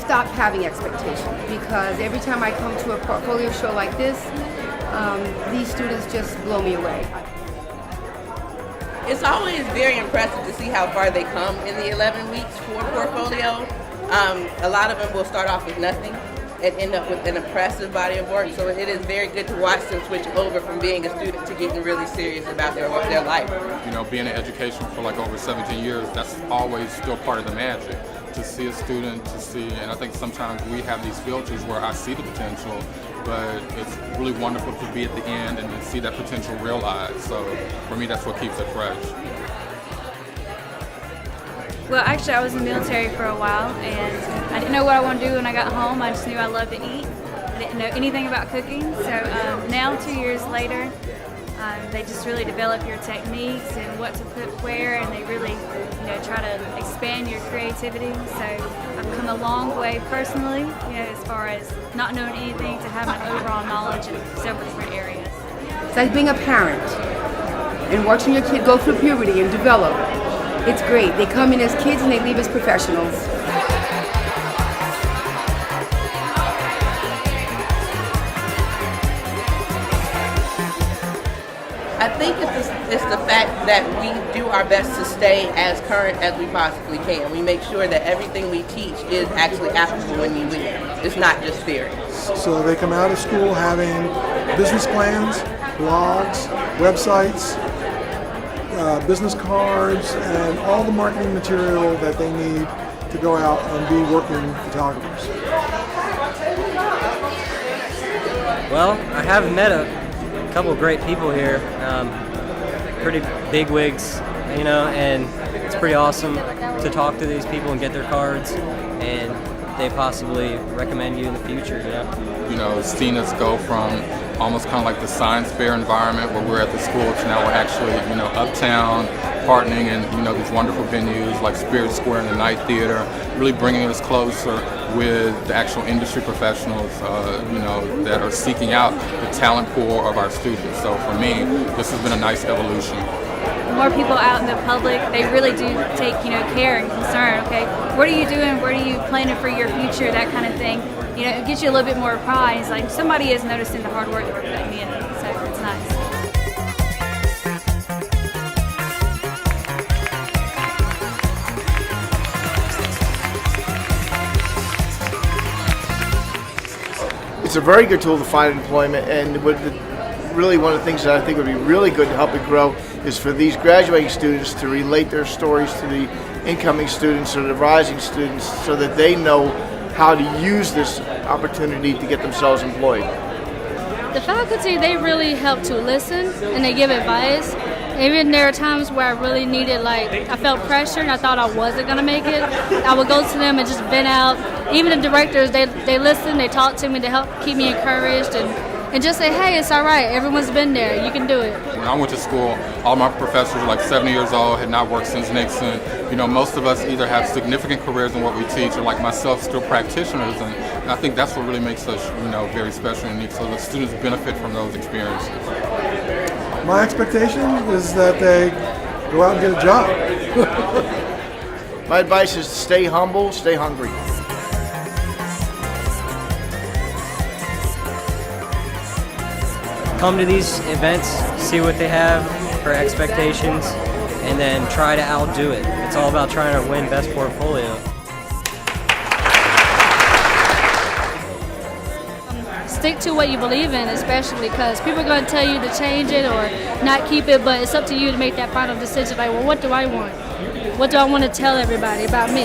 stopped having expectations because every time I come to a portfolio show like this, these students just blow me away. It's always very impressive to see how far they come in the 11 weeks for Portfolio. A lot of them will start off with nothing and end up with an impressive body of work. So it is very good to watch them switch over from being a student to getting really serious about their life. You know, being in education for like over 17 years, that's always still part of the magic. To see a student, and I think sometimes we have these filters where I see the potential, but it's really wonderful to be at the end and to see that potential realized. So for me, that's what keeps it fresh. Well, actually, I was in the military for a while, and I didn't know what I wanted to do when I got home. I just knew I loved to eat. I didn't know anything about cooking, so now 2 years later, they just really develop your techniques and what to put where, and they really, try to expand your creativity. So I've come a long way personally, as far as not knowing anything to having overall knowledge in several different areas. It's like being a parent and watching your kid go through puberty and develop. It's great. They come in as kids and they leave as professionals. I think it's the fact that we do our best to stay as current as we possibly can. We make sure that everything we teach is actually applicable when you leave. It's not just theory. So they come out of school having business plans, blogs, websites, business cards, and all the marketing material that they need to go out and be working photographers. Well, I have met a couple of great people here, pretty big wigs, and it's pretty awesome to talk to these people and get their cards, and they possibly recommend you in the future, Seeing us go from almost kind of like the science fair environment where we're at the school to now we're actually, uptown, partnering in, these wonderful venues like Spirit Square and the Night Theater, really bringing us closer with the actual industry professionals, that are seeking out the talent pool of our students. So for me, this has been a nice evolution. More people out in the public, they really do take, care and concern, okay? What are you doing? What are you planning for your future? That kind of thing. It gives you a little bit more pride. It's like somebody is noticing the hard work that we're putting in, so it's nice. It's a very good tool to find employment, and really one of the things that I think would be really good to help it grow is for these graduating students to relate their stories to the incoming students or the rising students so that they know how to use this opportunity to get themselves employed. The faculty, they really help to listen and they give advice. Even there are times where I really needed, I felt pressure and I thought I wasn't going to make it. I would go to them and just vent out. Even the directors, they listen, they talk to me to help keep me encouraged and just say, hey, it's all right. Everyone's been there. You can do it. When I went to school, all my professors were like 70 years old, had not worked since Nixon. Most of us either have significant careers in what we teach or like myself, still practitioners. And I think that's what really makes us, very special and unique. So the students benefit from those experiences. My expectation is that they go out and get a job. My advice is to stay humble, stay hungry. Come to these events, see what they have for expectations, and then try to outdo it. It's all about trying to win best portfolio. Stick to what you believe in, especially because people are going to tell you to change it or not keep it, but it's up to you to make that final decision. Like, well, what do I want? What do I want to tell everybody about me?